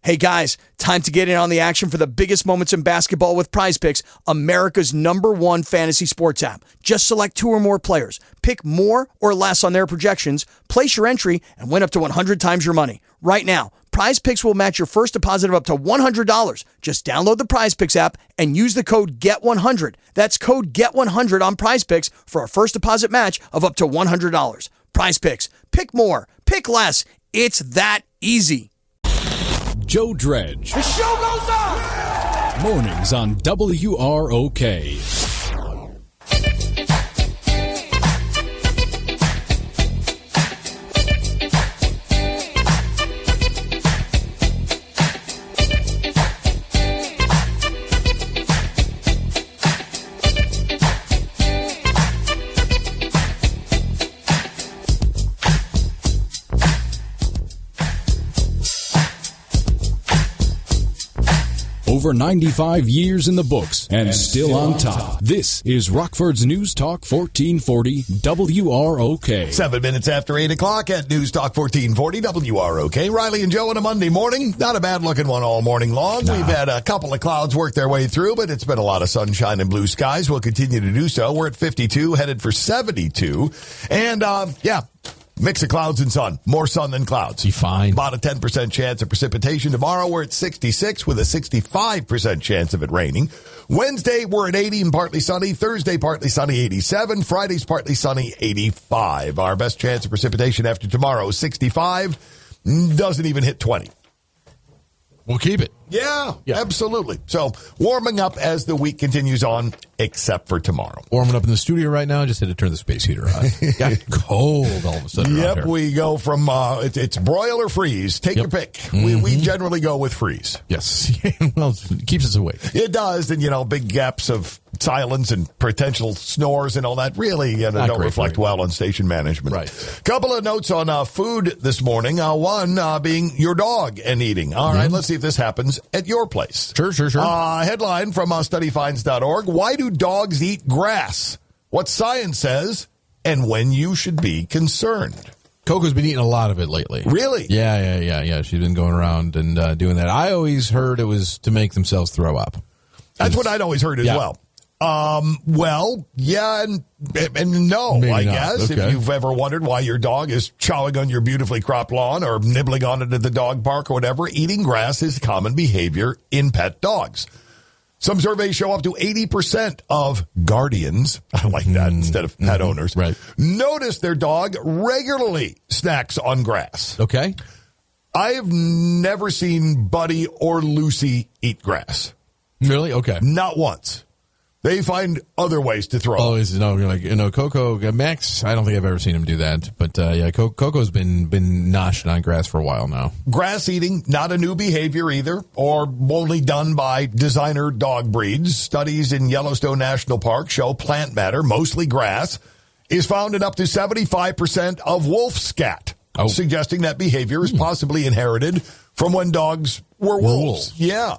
Hey guys, time to get in on the action for the biggest moments in basketball with Prize Picks, America's #1 fantasy sports app. Just select 2 or more players, pick more or less on their projections, place your entry, and win up to 100 times your money. Right now, Prize Picks will match your first deposit of up to $100. Just download the Prize Picks app and use the code GET100. That's code GET100 on Prize Picks for a first deposit match of up to $100. Prize Picks. Pick more. Pick less. It's that easy. Joe Dredge. The show goes on! Mornings on WROK. Over 95 years in the books and still on top. This is Rockford's News Talk 1440 WROK. 7 minutes after 8 o'clock at News Talk 1440 WROK. Riley and Joe in a Monday morning. Not a bad looking one all morning long. We've had a couple of clouds work their way through, but it's been a lot of sunshine and blue skies. We'll continue to do so. We're at 52, headed for 72. And, mix of clouds and sun. More sun than clouds. Be fine. About a 10% chance of precipitation. Tomorrow we're at 66 with a 65% chance of it raining. Wednesday we're at 80 and partly sunny. Thursday partly sunny, 87. Friday's partly sunny, 85. Our best chance of precipitation after tomorrow is 65. Doesn't even hit 20. We'll keep it. Yeah, absolutely. So warming up as the week continues on, except for tomorrow. Warming up in the studio right now. I just had to turn the space heater on. Got cold all of a sudden. Yep, we go from it's broil or freeze. Take your pick. Mm-hmm. We generally go with freeze. Yes. Well, it keeps us awake. It does, and big gaps of silence and potential snores and all that really don't reflect well on station management. Right. Couple of notes on food this morning. One being your dog and eating. All right, let's see if this happens at your place. Sure. Headline from studyfinds.org. Why do dogs eat grass? What science says and when you should be concerned. Coco's been eating a lot of it lately. Really? Yeah. She's been going around and doing that. I always heard it was to make themselves throw up. That's what I'd always heard as well. Well, yeah and no, Maybe I not. guess. Okay. If you've ever wondered why your dog is chowing on your beautifully cropped lawn or nibbling on it at the dog park or whatever, eating grass is common behavior in pet dogs. Some surveys show up to 80% of guardians, I like that instead of pet owners, right, notice their dog regularly snacks on grass. Okay. I have never seen Buddy or Lucy eat grass. Really? Okay. Not once. They find other ways to throw. Coco, Max, I don't think I've ever seen him do that. But, Coco's been noshing on grass for a while now. Grass eating, not a new behavior either, or only done by designer dog breeds. Studies in Yellowstone National Park show plant matter, mostly grass, is found in up to 75% of wolf scat, suggesting that behavior is possibly inherited from when dogs were wolves. Yeah.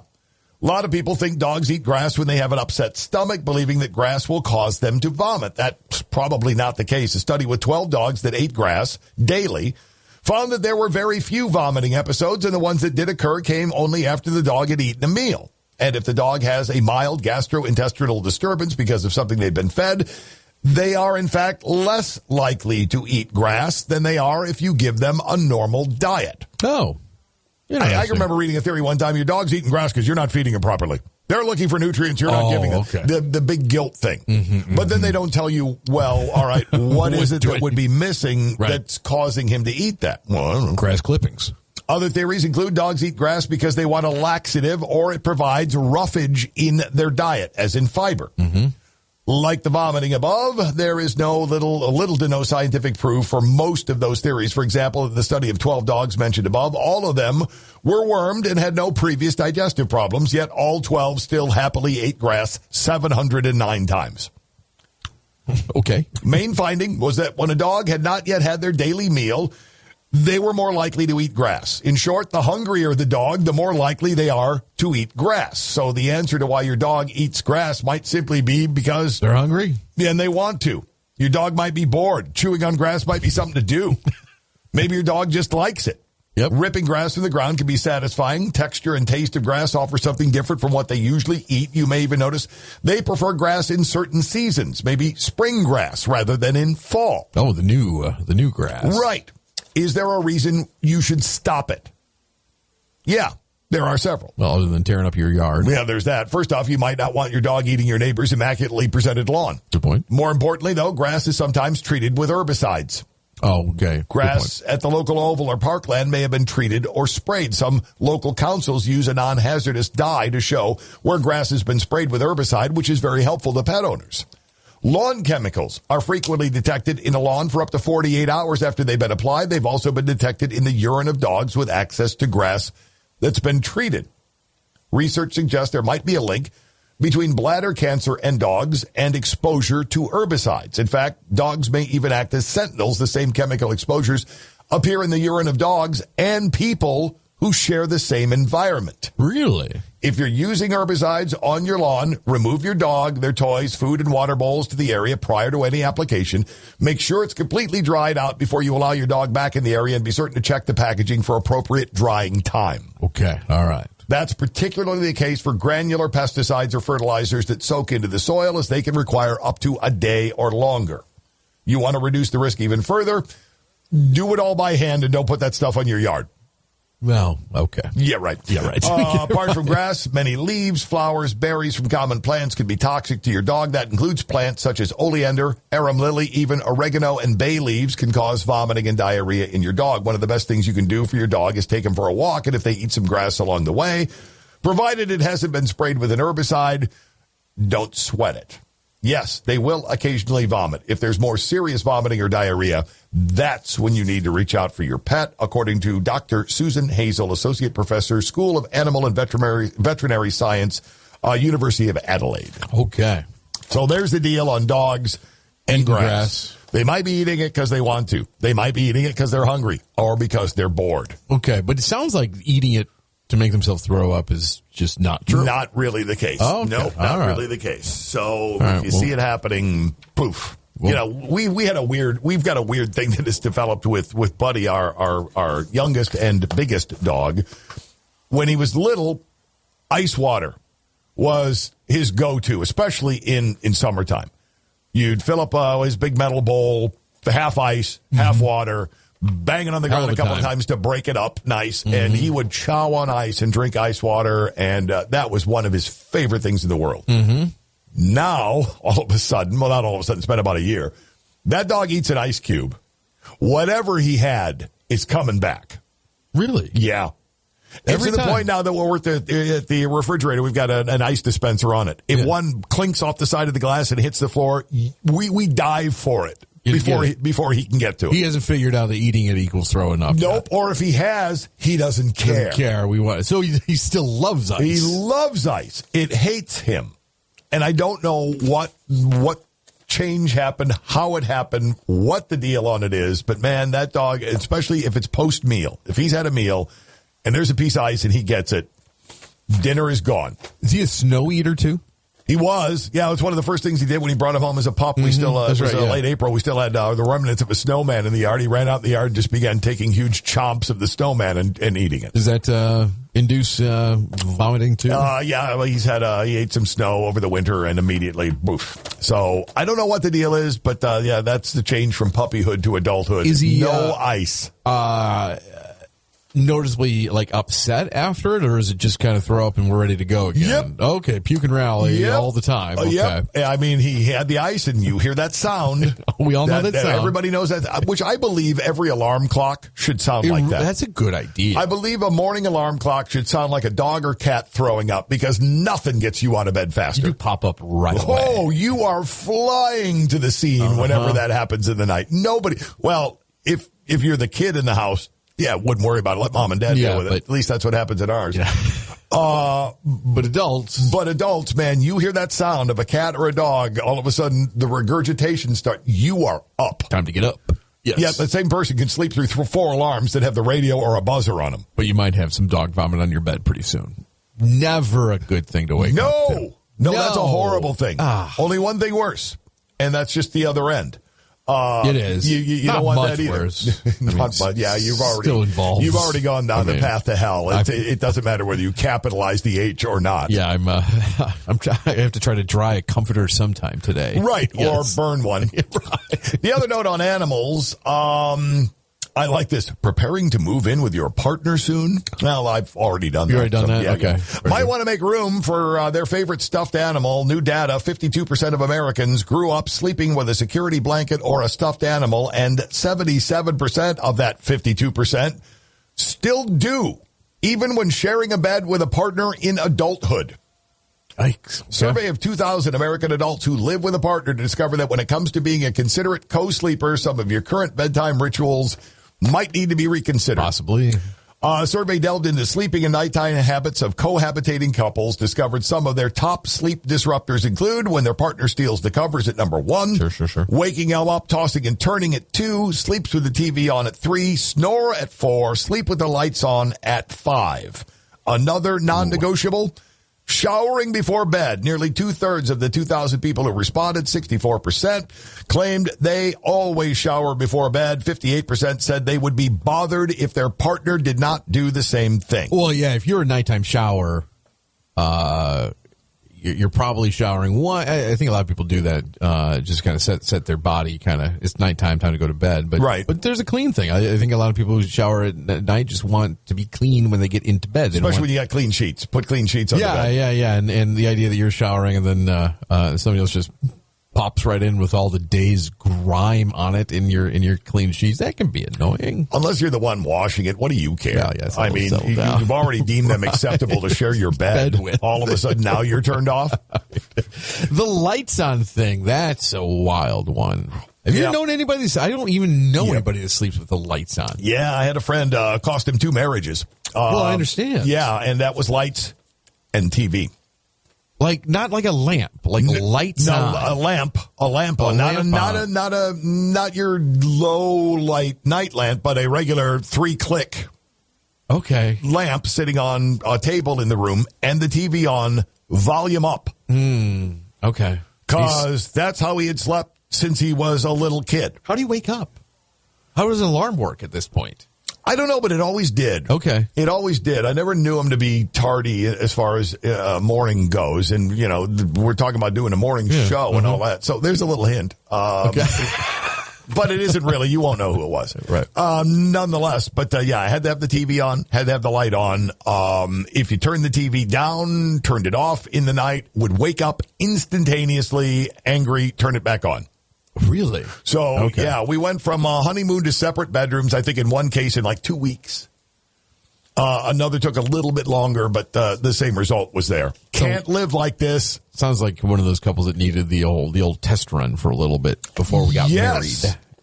A lot of people think dogs eat grass when they have an upset stomach, believing that grass will cause them to vomit. That's probably not the case. A study with 12 dogs that ate grass daily found that there were very few vomiting episodes, and the ones that did occur came only after the dog had eaten a meal. And if the dog has a mild gastrointestinal disturbance because of something they've been fed, they are, in fact, less likely to eat grass than they are if you give them a normal diet. Oh. I can remember reading a theory one time, your dog's eating grass because you're not feeding him properly. They're looking for nutrients you're not giving them. Okay. The big guilt thing. But then they don't tell you, well, all right, what is it that would be missing that's causing him to eat that? Well, I don't know. Grass clippings. Other theories include dogs eat grass because they want a laxative or it provides roughage in their diet, as in fiber. Like the vomiting above, there is little to no scientific proof for most of those theories. For example, in the study of 12 dogs mentioned above, all of them were wormed and had no previous digestive problems, yet all 12 still happily ate grass 709 times. Okay. Main finding was that when a dog had not yet had their daily meal, they were more likely to eat grass. In short, the hungrier the dog, the more likely they are to eat grass. So the answer to why your dog eats grass might simply be because they're hungry and they want to. Your dog might be bored. Chewing on grass might be something to do. Maybe your dog just likes it. Yep. Ripping grass from the ground can be satisfying. Texture and taste of grass offer something different from what they usually eat. You may even notice they prefer grass in certain seasons, maybe spring grass rather than in fall. Oh, the new grass. Right. Is there a reason you should stop it? Yeah, there are several. Well, other than tearing up your yard. Yeah, there's that. First off, you might not want your dog eating your neighbor's immaculately presented lawn. Good point. More importantly, though, grass is sometimes treated with herbicides. Oh, okay. Grass at the local oval or parkland may have been treated or sprayed. Some local councils use a non-hazardous dye to show where grass has been sprayed with herbicide, which is very helpful to pet owners. Lawn chemicals are frequently detected in a lawn for up to 48 hours after they've been applied. They've also been detected in the urine of dogs with access to grass that's been treated. Research suggests there might be a link between bladder cancer and dogs and exposure to herbicides. In fact, dogs may even act as sentinels. The same chemical exposures appear in the urine of dogs and people who share the same environment. Really? If you're using herbicides on your lawn, remove your dog, their toys, food, and water bowls to the area prior to any application. Make sure it's completely dried out before you allow your dog back in the area, and be certain to check the packaging for appropriate drying time. Okay. All right. That's particularly the case for granular pesticides or fertilizers that soak into the soil, as they can require up to a day or longer. You want to reduce the risk even further? Do it all by hand and don't put that stuff on your yard. Well, okay. Yeah, right. Yeah, right. Apart from grass, many leaves, flowers, berries from common plants can be toxic to your dog. That includes plants such as oleander, arum lily, even oregano and bay leaves can cause vomiting and diarrhea in your dog. One of the best things you can do for your dog is take them for a walk, and if they eat some grass along the way, provided it hasn't been sprayed with an herbicide, don't sweat it. Yes, they will occasionally vomit. If there's more serious vomiting or diarrhea, that's when you need to reach out for your pet, according to Dr. Susan Hazel, Associate Professor, School of Animal and Veterinary Science, University of Adelaide. Okay. So there's the deal on dogs and Eating grass. grass. They might be eating it because they want to. They might be eating it because they're hungry or because they're bored. Okay, but it sounds like eating it to make themselves throw up is just not true. Not really the case. Oh, okay. Nope, All not right. really the case. So right, if you well- see it happening, poof. Well- We've got a weird thing that has developed with Buddy, our youngest and biggest dog. When he was little, ice water was his go-to, especially in summertime. You'd fill up his big metal bowl, half ice, half water, banging on the Hell ground of a a couple of time. times to break it up nice, and he would chow on ice and drink ice water, and that was one of his favorite things in the world. Now, all of a sudden, well, not all of a sudden, it's been about a year, that dog eats an ice cube. Whatever he had is coming back. Really? Yeah. It's Every to the time. point now that we're at the refrigerator, we've got an ice dispenser on it. If Yeah. one clinks off the side of the glass and hits the floor, we dive for it You before get it. before he can get to it. He hasn't figured out that eating it equals throwing up. Nope. Or if he has, he doesn't Yet. care. Doesn't care. We want. So he still loves ice. He loves ice. It hates him. And I don't know what change happened, how it happened, what the deal on it is. But, man, that dog, especially if it's post-meal, if he's had a meal and there's a piece of ice and he gets it, dinner is gone. Is he a snow eater too? He was. Yeah, it's one of the first things he did when he brought him home as a pup. We still, That's it was right, yeah. late April, we still had the remnants of a snowman in the yard. He ran out in the yard and just began taking huge chomps of the snowman and eating it. Does that induce vomiting too? Yeah, well, he ate some snow over the winter and immediately boof. So I don't know what the deal is, but yeah, that's the change from puppyhood to adulthood. Is he, no ice? Noticeably like upset after it, or is it just kind of throw up and we're ready to go again? Yep. Okay, puke and rally Yep. all the time. Okay. Yep. I mean, he had the ice, and you hear that sound. We all know that sound. Everybody knows that, which I believe every alarm clock should sound like that. That's a good idea. I believe a morning alarm clock should sound like a dog or cat throwing up, because nothing gets you out of bed you faster. do pop up right away. Oh, you are flying to the scene whenever that happens in the night. Nobody. Well, if you're the kid in the house, yeah, wouldn't worry about it. Let mom and dad Yeah, deal with it. but- At least that's what happens in ours. Yeah. But adults, But adults, man, you hear that sound of a cat or a dog, all of a sudden the regurgitation starts. You are up. time to get up. Yes. Yeah, the same person can sleep through 4 alarms that have the radio or a buzzer on them. But you might have some dog vomit on your bed pretty soon. Never a good thing to wake up to. No, that's a horrible thing. Ah. Only one thing worse, and that's just the other end. It is. You Not don't want much that either. worse. Not much. Yeah, you've already gone down the path to hell. It doesn't matter whether you capitalize the H or not. Yeah, I have to try to dry a comforter sometime today. Right, Yes. or burn one. Right. The other note on animals, I like this. Preparing to move in with your partner soon? Well, I've already done that. You already done that? Yeah, Okay. yeah. Might want to make room for their favorite stuffed animal. New data, 52% of Americans grew up sleeping with a security blanket or a stuffed animal, and 77% of that 52% still do, even when sharing a bed with a partner in adulthood. Yikes. Survey of 2,000 American adults who live with a partner to discover that when it comes to being a considerate co-sleeper, some of your current bedtime rituals might need to be reconsidered. Possibly. A survey delved into sleeping and nighttime habits of cohabitating couples, discovered some of their top sleep disruptors include when their partner steals the covers at number 1, Sure. waking them up, tossing and turning at 2, sleeps with the TV on at 3, snore at 4, sleep with the lights on at 5. Another non-negotiable, showering before bed. Nearly 2/3 of the 2,000 people who responded, 64%, claimed they always shower before bed. 58% said they would be bothered if their partner did not do the same thing. Well, yeah, if you're a nighttime shower, you're probably showering. I think a lot of people do that, just kind of set their body kind of, it's nighttime, time to go to bed. But, Right. But there's a clean thing. I think a lot of people who shower at night just want to be clean when they get into bed. They don't Especially want- when you got clean sheets. Put clean sheets on the bed. Yeah. And the idea that you're showering and then somebody else just pops right in with all the day's grime on it in your clean sheets, that can be annoying. Unless you're the one washing it, what do you care? Yeah, it's a I little mean, settled down. you've already deemed them acceptable to share your bed. Bed with. All of a sudden, now you're turned off. The lights on thing, that's a wild one. Have you Yeah. known anybody? I don't even know anybody that sleeps with the lights on. Yeah, I had a friend, cost him 2 marriages. Well, I understand. Yeah, and that was lights and TV. Like, not like a lamp, like lights on. A lamp, not your low light night lamp, but a regular 3-click Okay. lamp sitting on a table in the room, and the TV on, volume up, Okay. because that's how he had slept since he was a little kid. How do you wake up? How does an alarm work at this point? I don't know, but it always did. Okay. It always did. I never knew him to be tardy as far as morning goes. And, you know, we're talking about doing a morning show and all that. So there's a little hint. Okay. But it isn't really. You won't know who it was. Right. Nonetheless. But, yeah, I had to have the TV on, had to have the light on. If you turned the TV down, turned it off in the night, would wake up instantaneously, angry, turn it back on. Really? So, yeah, we went from honeymoon to separate bedrooms, I think in one case in like 2 weeks. Another took a little bit longer, but the same result was there. Can't live like this. Sounds like one of those couples that needed the old test run for a little bit before we got married.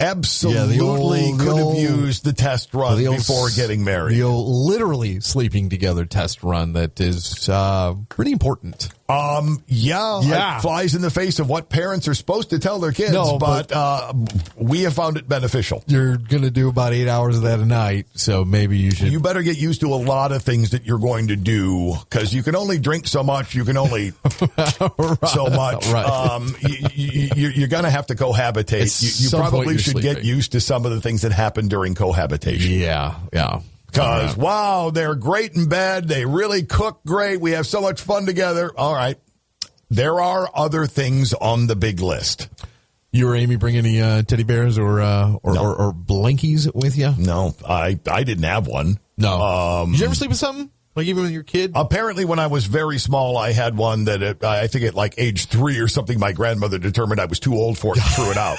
Absolutely could have used the test run before getting married. The old literally sleeping together test run that is pretty important. It flies in the face of what parents are supposed to tell their kids, but we have found it beneficial. You're going to do about 8 hours of that a night, so maybe you should. You better get used to a lot of things that you're going to do, because you can only drink so much. You can only so much. Right. You're going to have to cohabitate. You probably should get used to some of the things that happen during cohabitation. Yeah. Because, wow, they're great in bed. They really cook great. We have so much fun together. All right. There are other things on the big list. You or Amy bring any teddy bears or blankies with you? No, I didn't have one. No. Did you ever sleep with something? Like even with your kid? Apparently, when I was very small, I had one that I think at like age 3 or something, my grandmother determined I was too old for it and threw it out.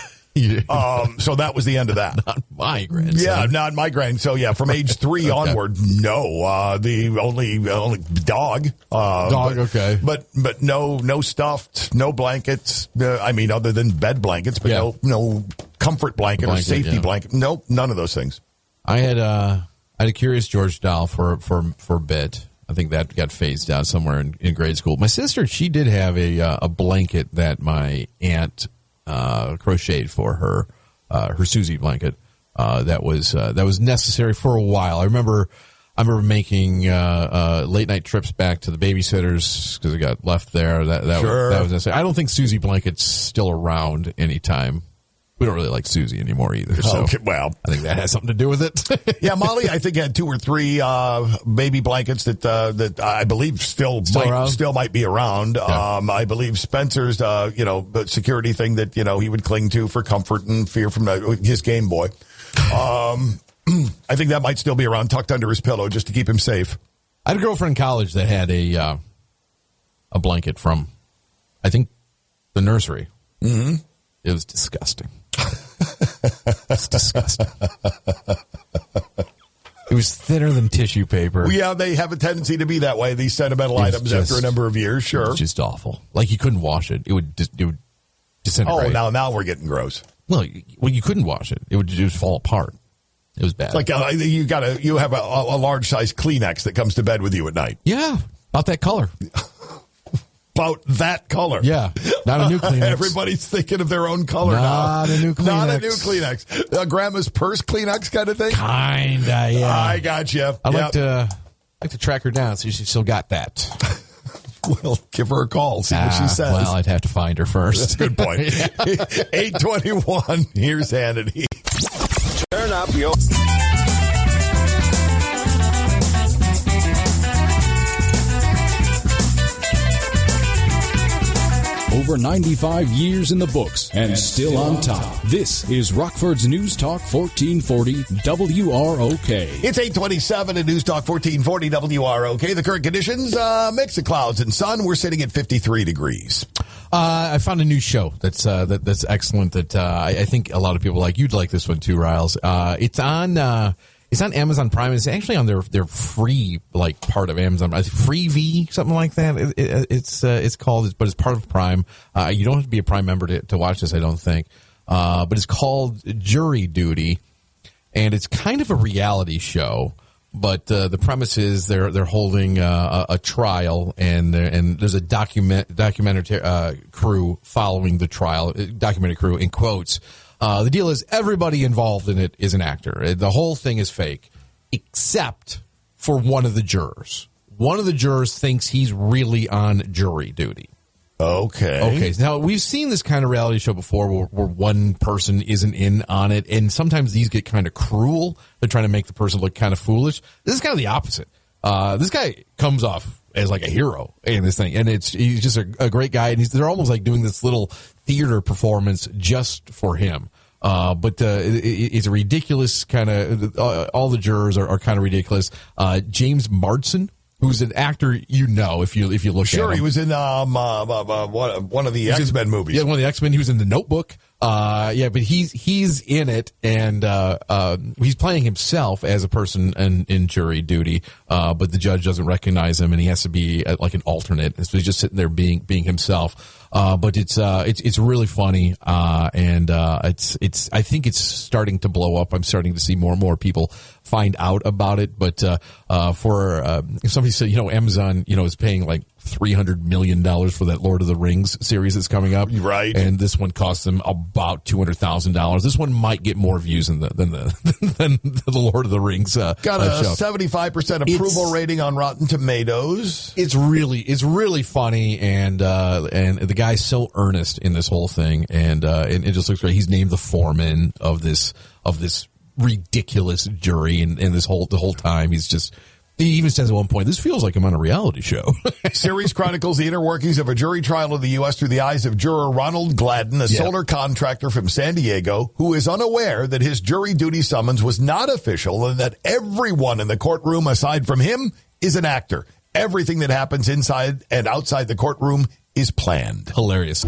So that was the end of that. Not my grandson. Yeah, not my grand. So yeah, from age 3 onward, no. The only dog. Okay. But no stuffed, no blankets. I mean, other than bed blankets, but no comfort blanket or safety blanket. Nope, none of those things. I had a Curious George doll for a bit. I think that got phased out somewhere in grade school. My sister, she did have a blanket that my aunt crocheted for her Susie blanket. That was necessary for a while. I remember making late night trips back to the babysitters because it got left there. That was necessary. I don't think Susie blanket's still around anytime We don't really like Susie anymore either. So Okay, well. I think that has something to do with it. Yeah, Molly, I think had 2 or 3 baby blankets that I believe still might be around. Yeah. I believe Spencer's security thing that he would cling to for comfort and fear from his Game Boy. I think that might still be around, tucked under his pillow, just to keep him safe. I had a girlfriend in college that had a blanket from, I think, the nursery. Mm-hmm. It was disgusting. It's disgusting. It was thinner than tissue paper. Well, yeah, they have a tendency to be that way, these sentimental items after a number of years, sure. It was just awful. Like, you couldn't wash it. It would disintegrate. Oh, now we're getting gross. Well, you couldn't wash it. It would just fall apart. It was bad. It's like you have a large size Kleenex that comes to bed with you at night. Yeah, about that color. About that color. Yeah, not a new Kleenex. Everybody's thinking of their own color now. Not a new Kleenex. Not a new Kleenex. Grandma's purse Kleenex kind of thing? Kinda, yeah. I got you. I'd like to track her down, see if she still got that. Well, give her a call, see what she says. Well, I'd have to find her first. Good point. 8:21, here's Hannity. Turn up your... Over 95 years in the books and still on top. This is Rockford's News Talk 1440 WROK. It's 8:27 at News Talk 1440 WROK. The current conditions, mix of clouds and sun. We're sitting at 53 degrees. I found a new show that's excellent. That I think a lot of people like. You'd like this one too, Riles. It's on Amazon Prime. It's actually on their free part of Amazon. Freevee, something like that. It's called, but it's part of Prime. You don't have to be a Prime member to watch this, I don't think. But it's called Jury Duty, and it's kind of a reality show. But the premise is they're holding a trial, and there's a documentary crew following the trial. Documentary crew in quotes. The deal is everybody involved in it is an actor. The whole thing is fake, except for one of the jurors. One of the jurors thinks he's really on jury duty. Okay. Now, we've seen this kind of reality show before where one person isn't in on it, and sometimes these get kind of cruel. They're trying to make the person look kind of foolish. This is kind of the opposite. This guy comes off as like a hero in this thing, and he's just a great guy, and they're almost like doing this little theater performance just for him. But it's a ridiculous kind of. All the jurors are kind of ridiculous. James Marsden, who's an actor if you look at him. Sure, he was in one of the X-Men movies. Yeah, one of the X-Men. He was in The Notebook. But he's in it, and he's playing himself as a person in jury duty. But the judge doesn't recognize him, and he has to be like an alternate. So he's just sitting there being himself. But it's really funny, and it's I think it's starting to blow up. I'm starting to see more and more people find out about it. But if somebody said, Amazon, is paying like $300 million for that Lord of the Rings series that's coming up, right? And this one cost them about $200,000. This one might get more views than the Lord of the Rings. Got a 75% approval rating on Rotten Tomatoes. It's really funny, and the guy's so earnest in this whole thing, and it just looks great. He's named the foreman of this ridiculous jury, and the whole time he even says at one point, "This feels like I'm on a reality show." Series chronicles the inner workings of a jury trial in the U.S. through the eyes of juror Ronald Gladden, a solar contractor from San Diego, who is unaware that his jury duty summons was not official and that everyone in the courtroom, aside from him, is an actor. Everything that happens inside and outside the courtroom is planned. Hilarious.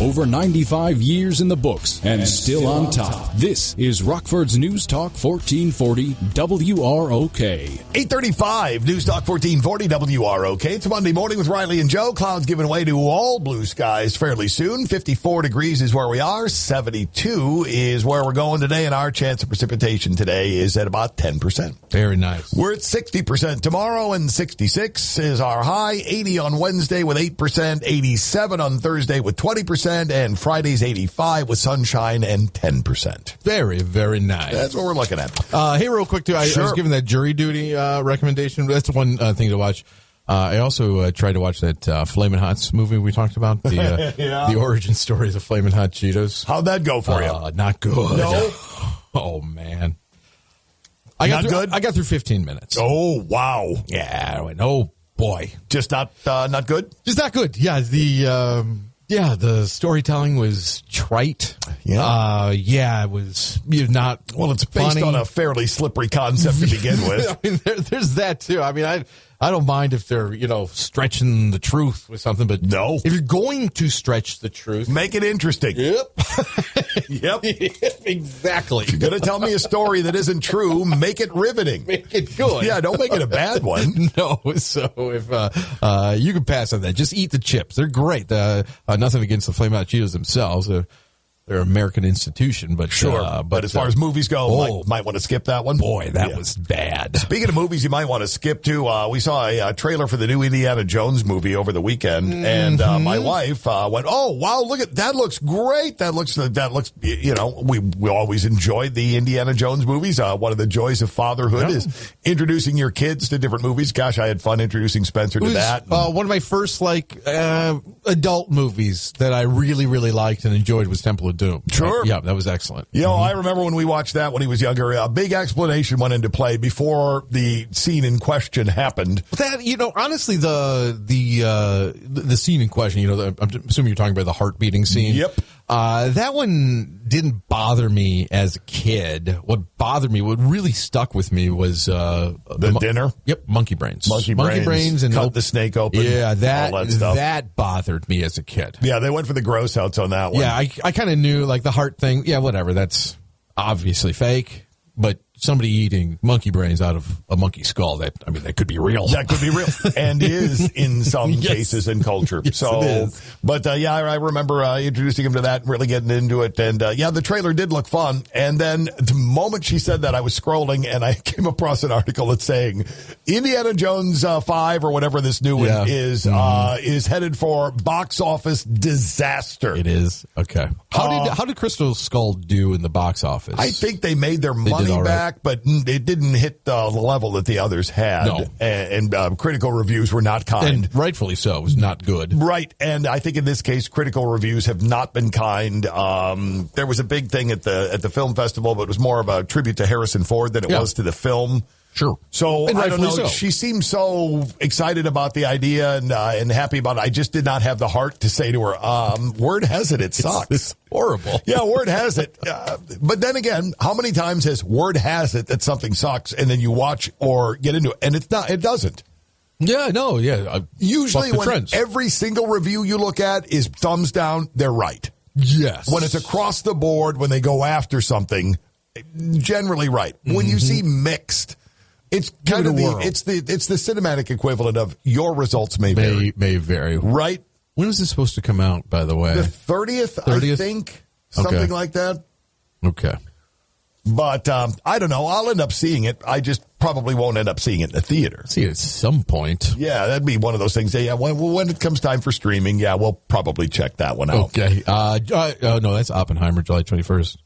Over Over 95 years in the books and still on top. This is Rockford's News Talk 1440 WROK. 8:35 News Talk 1440 WROK. It's Monday morning with Riley and Joe. Clouds giving way to all blue skies fairly soon. 54 degrees is where we are. 72 is where we're going today, and our chance of precipitation today is at about 10%. Very nice. We're at 60% tomorrow, and 66 is our high. 80 on Wednesday with 8%, 87 on Thursday with 20%, and Friday's 85 with sunshine and 10%. Very, very nice. That's what we're looking at. Hey, real quick, too, I was given that Jury Duty recommendation. That's one thing to watch. I also tried to watch that Flamin' Hot's movie we talked about, the origin stories of Flamin' Hot Cheetos. How'd that go for you? Not good. No? Oh, man. I got through 15 minutes. Oh, wow. Yeah, I went, oh, boy. Just not good? Just not good. Yeah, the storytelling was trite. Yeah. It was not. Well, it's based funny. on a fairly slippery concept to begin with. I mean, there's that too. I mean, I don't mind if they're stretching the truth with something, but no, if you're going to stretch the truth, make it interesting. Yep, exactly. If you're going to tell me a story that isn't true, make it riveting. Make it good. Yeah, don't make it a bad one. No, so if you can pass on that, just eat the chips. They're great. Nothing against the Flamin' Hot Cheetos themselves. They're an American institution, but sure. But as far as movies go, might want to skip that one. Boy, that was bad. Speaking of movies, you might want to skip to. We saw a trailer for the new Indiana Jones movie over the weekend, and my wife went, "Oh, wow! Look at that! Looks great. That looks. We always enjoyed the Indiana Jones movies. One of the joys of fatherhood is introducing your kids to different movies. Gosh, I had fun introducing Spencer to that. One of my first adult movies that I really, really liked and enjoyed was Temple of Doom. Sure. Yeah, that was excellent. I remember when we watched that when he was younger, a big explanation went into play before the scene in question happened. That, honestly, the scene in question, I'm assuming you're talking about the heart beating scene. Yep. That one didn't bother me as a kid. What really stuck with me was the dinner. Yep, monkey brains. Monkey brains, and cut the snake open. Yeah, all that stuff. That bothered me as a kid. Yeah, they went for the gross outs on that one. Yeah, I kind of knew the heart thing. Yeah, whatever. That's obviously fake, but somebody eating monkey brains out of a monkey skull, that could be real. That could be real, and is in some cases in culture. Yes, it is. But I remember introducing him to that and really getting into it. And the trailer did look fun. And then the moment she said that, I was scrolling and I came across an article that's saying Indiana Jones 5 or whatever this new one is headed for box office disaster. It is. Okay. How did Crystal Skull do in the box office? I think they made their money back. But it didn't hit the level that the others had. No. And critical reviews were not kind. And rightfully so. It was not good. Right. And I think in this case, critical reviews have not been kind. There was a big thing at the film festival, but it was more of a tribute to Harrison Ford than it was to the film. Sure. So, I don't know. So. She seemed so excited about the idea and happy about it. I just did not have the heart to say to her, word has it sucks. It's horrible. Yeah, word has it. But then again, how many times has word has it that something sucks and then you watch or get into it and it doesn't? Yeah, no, yeah. Usually when every single review you look at is thumbs down, they're right. Yes. When it's across the board, when they go after something, generally right. When you see mixed, it's kind of it's the cinematic equivalent of your results may vary. Right? When is this supposed to come out, by the way? The 30th, I think. Something like that. Okay. But I don't know. I'll end up seeing it. I just probably won't end up seeing it in the theater. See it at some point. Yeah, that'd be one of those things. Yeah, when it comes time for streaming, we'll probably check that one out. Okay. No, that's Oppenheimer, July 21st.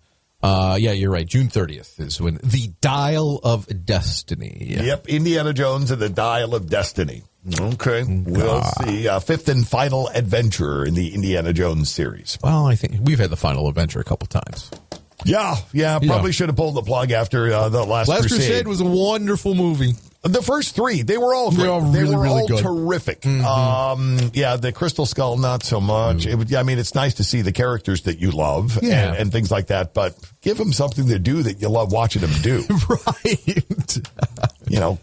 Yeah, you're right. June 30th is when The Dial of Destiny. Yep, Indiana Jones and the Dial of Destiny. Okay, we'll see. Fifth and final adventure in the Indiana Jones series. Well, I think we've had the final adventure a couple times. Yeah, probably should have pulled the plug after the Last Crusade. Last Crusade was a wonderful movie. The first three, they were all great. They were all terrific. The Crystal Skull, not so much. It's nice to see the characters that you love and things like that, but give them something to do that you love watching them do. Right.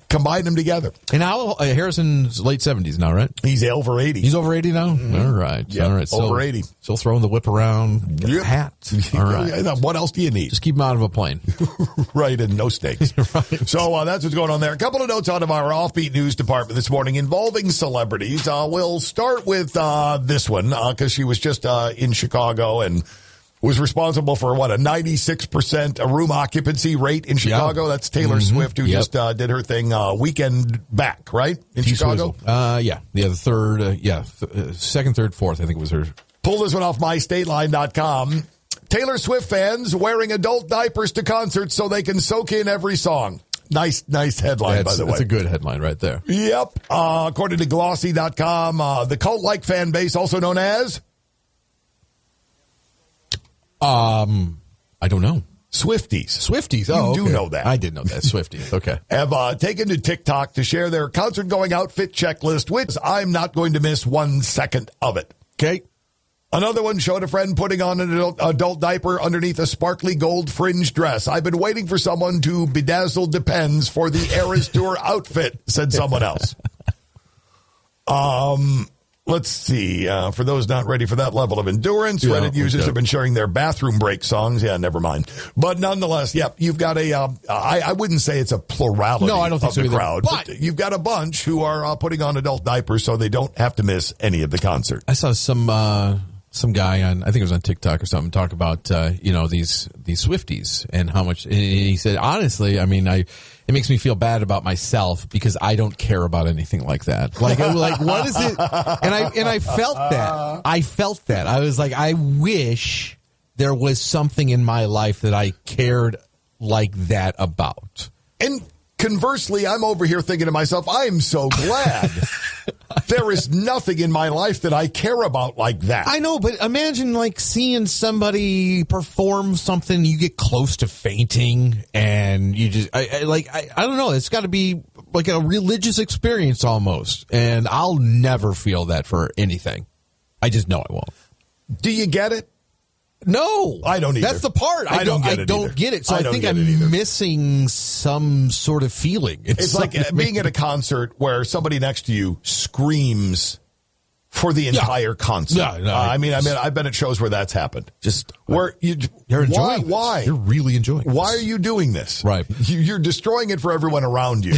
combine them together. And now Harrison's late 70s now, right? He's over 80. He's over 80 now? All right. Yep, All right. over 80. Still throwing the whip around. Yep. Hat. All right. What else do you need? Just keep him out of a plane. Right, and no stakes. Right. So that's what's going on there. A couple of notes out of our offbeat news department this morning involving celebrities. We'll start with this one because she was just in Chicago and was responsible for, a 96% room occupancy rate in Chicago. That's Taylor Swift, who just did her thing weekend back, right, in Chicago? The third, second, third, fourth, I think it was her. Pull this one off mystateline.com. Taylor Swift fans wearing adult diapers to concerts so they can soak in every song. Nice headline, by the way. That's a good headline right there. Yep. According to Glossy.com, the cult-like fan base, also known as? I don't know. Swifties. Oh, you do know that. I did know that. Swifties. Okay. Have taken to TikTok to share their concert-going outfit checklist, which I'm not going to miss 1 second of it. Okay. Another one showed a friend putting on an adult diaper underneath a sparkly gold fringe dress. I've been waiting for someone to bedazzle Depends for the Eras Tour outfit, said someone else. Let's see. For those not ready for that level of endurance, Reddit users have been sharing their bathroom break songs. Yeah, never mind. But nonetheless, you've got I wouldn't say it's a plurality no, I don't think of so the either. crowd, but you've got a bunch who are putting on adult diapers so they don't have to miss any of the concert. I saw some guy on, I think it was on TikTok or something, talk about these Swifties and how much. And he said, honestly, I mean, it makes me feel bad about myself because I don't care about anything like that. Like what is it? And I felt that. I was like, I wish there was something in my life that I cared like that about. And conversely, I'm over here thinking to myself, I am so glad there is nothing in my life that I care about like that. I know, but imagine seeing somebody perform something, you get close to fainting, and you just, I don't know, it's got to be like a religious experience almost, and I'll never feel that for anything. I just know I won't. Do you get it? No, I don't either. That's the part. I don't get it. So I think I'm missing some sort of feeling. It's like being at a concert where somebody next to you screams for the entire concert. No, I mean, I've been at shows where that's happened. Just where you're enjoying. Why? You're really enjoying. Why are you doing this? Right. You're destroying it for everyone around you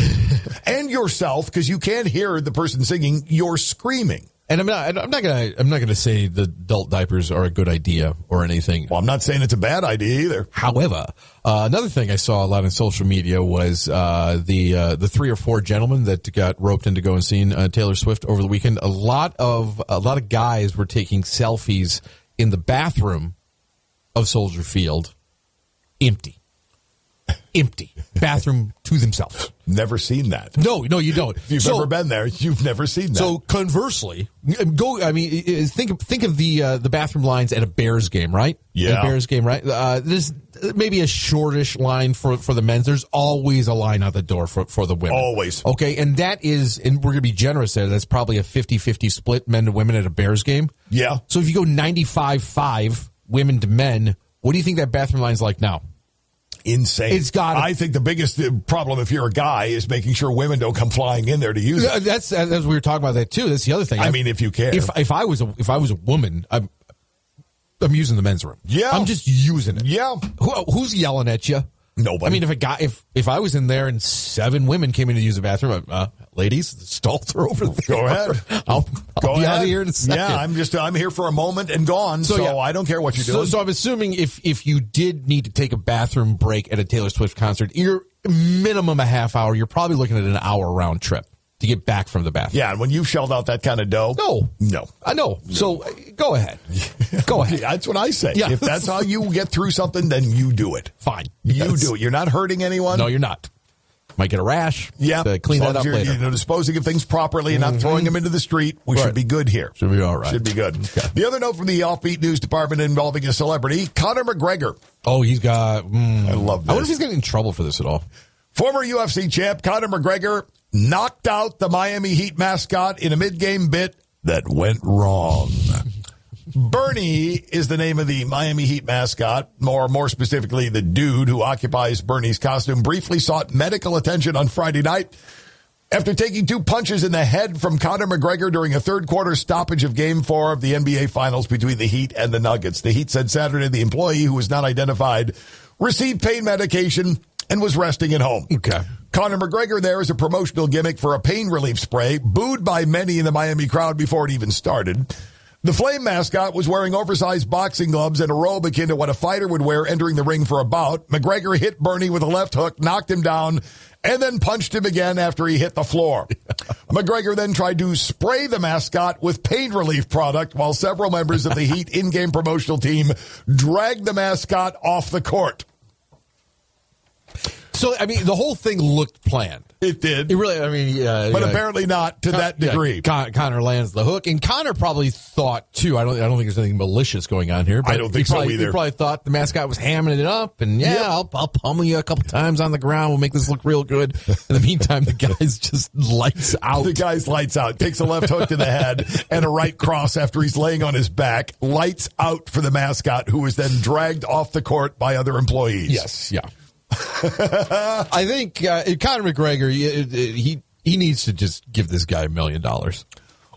and yourself because you can't hear the person singing. You're screaming. And I'm not gonna say the adult diapers are a good idea or anything. Well, I'm not saying it's a bad idea either. However, another thing I saw a lot on social media was the 3 or 4 gentlemen that got roped into going and seeing Taylor Swift over the weekend. A lot of guys were taking selfies in the bathroom of Soldier Field, empty. Bathroom to themselves. Never seen that. No, you don't. If you've ever been there, you've never seen that. So conversely, think of the bathroom lines at a Bears game, right? Yeah. At a Bears game, right? There's maybe a shortish line for the men's. There's always a line out the door for the women. Always. Okay, and that is, and we're going to be generous there, that's probably a 50-50 split, men to women at a Bears game. Yeah. So if you go 95-5 women to men, what do you think that bathroom line's like now? Insane. It's got. I think the biggest problem if you're a guy is making sure women don't come flying in there to use it. That's we were talking about that too. That's the other thing. I mean, if you care. If I was a woman, I'm using the men's room. Yeah. I'm just using it. Yeah. Who's yelling at you? Nobody. I mean, if I was in there and 7 women came in to use the bathroom, ladies, the stalls are over there. Go ahead. I'll be out of here in a second. Yeah, I'm here for a moment and gone, so I don't care what you're doing. So I'm assuming if you did need to take a bathroom break at a Taylor Swift concert, you're minimum a half hour. You're probably looking at an hour round trip to get back from the bathroom. Yeah, and when you've shelled out that kind of dough. No. I know. So go ahead. Go ahead. That's what I say. Yeah. If that's how you get through something, then you do it. Fine. You do it. You're not hurting anyone. No, you're not. Might get a rash. Yeah. Clean that up later. You're disposing of things properly and not throwing them into the street. We should be good here. Should be all right. Should be good. Okay. The other note from the Offbeat News Department involving a celebrity, Conor McGregor. Oh, he's got. I love this. I wonder if he's getting in trouble for this at all. Former UFC champ Conor McGregor knocked out the Miami Heat mascot in a mid-game bit that went wrong. Bernie is the name of the Miami Heat mascot, or more specifically, the dude who occupies Bernie's costume, briefly sought medical attention on Friday night after taking 2 punches in the head from Conor McGregor during a third-quarter stoppage of Game 4 of the NBA Finals between the Heat and the Nuggets. The Heat said Saturday the employee, who was not identified, received pain medication and was resting at home. Okay. Conor McGregor there is a promotional gimmick for a pain relief spray, booed by many in the Miami crowd before it even started. The Flame mascot was wearing oversized boxing gloves and a robe akin to what a fighter would wear entering the ring for a bout. McGregor hit Bernie with a left hook, knocked him down, and then punched him again after he hit the floor. McGregor then tried to spray the mascot with pain relief product while several members of the Heat in-game promotional team dragged the mascot off the court. So, I mean, the whole thing looked planned. It did. It really, I mean, yeah. But apparently not to that degree. Connor lands the hook, and Connor probably thought too. I don't think there's anything malicious going on here. But I don't think so either. He probably thought the mascot was hamming it up, and I'll pummel you a couple times on the ground. We'll make this look real good. In the meantime, the guy's just lights out. The guy's lights out. Takes a left hook to the head and a right cross after he's laying on his back. Lights out for the mascot, who was then dragged off the court by other employees. Yes, yeah. I think Conor McGregor, he needs to just give this guy $1 million.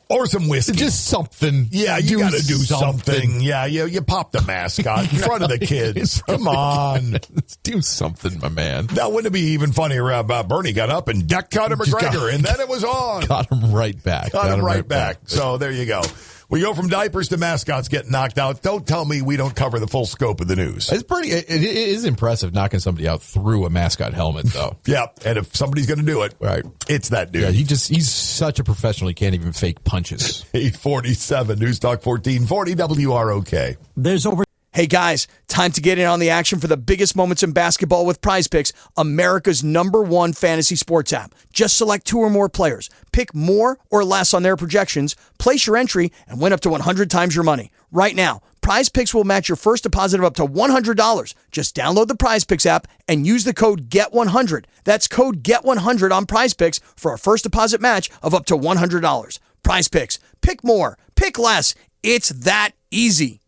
Or some whiskey. Just something. Yeah, you got to do something. Yeah, you pop the mascot in front of the kids. Come on. Let's do something, my man. Now, wouldn't it be even funnier about Bernie got up and decked Conor McGregor, and then it was on. Got him right back. Got him right back. So there you go. We go from diapers to mascots getting knocked out. Don't tell me we don't cover the full scope of the news. It is impressive knocking somebody out through a mascot helmet, though. Yeah, and if somebody's going to do it, right, it's that dude. Yeah, he's such a professional, he can't even fake punches. 847 News Talk 1440 WROK. There's over. Hey guys, time to get in on the action for the biggest moments in basketball with Prize Picks, America's #1 fantasy sports app. Just select 2 or more players, pick more or less on their projections, place your entry, and win up to 100 times your money. Right now, Prize Picks will match your first deposit of up to $100. Just download the Prize Picks app and use the code GET100. That's code GET100 on Prize Picks for a first deposit match of up to $100. Prize Picks. Pick more. Pick less. It's that easy.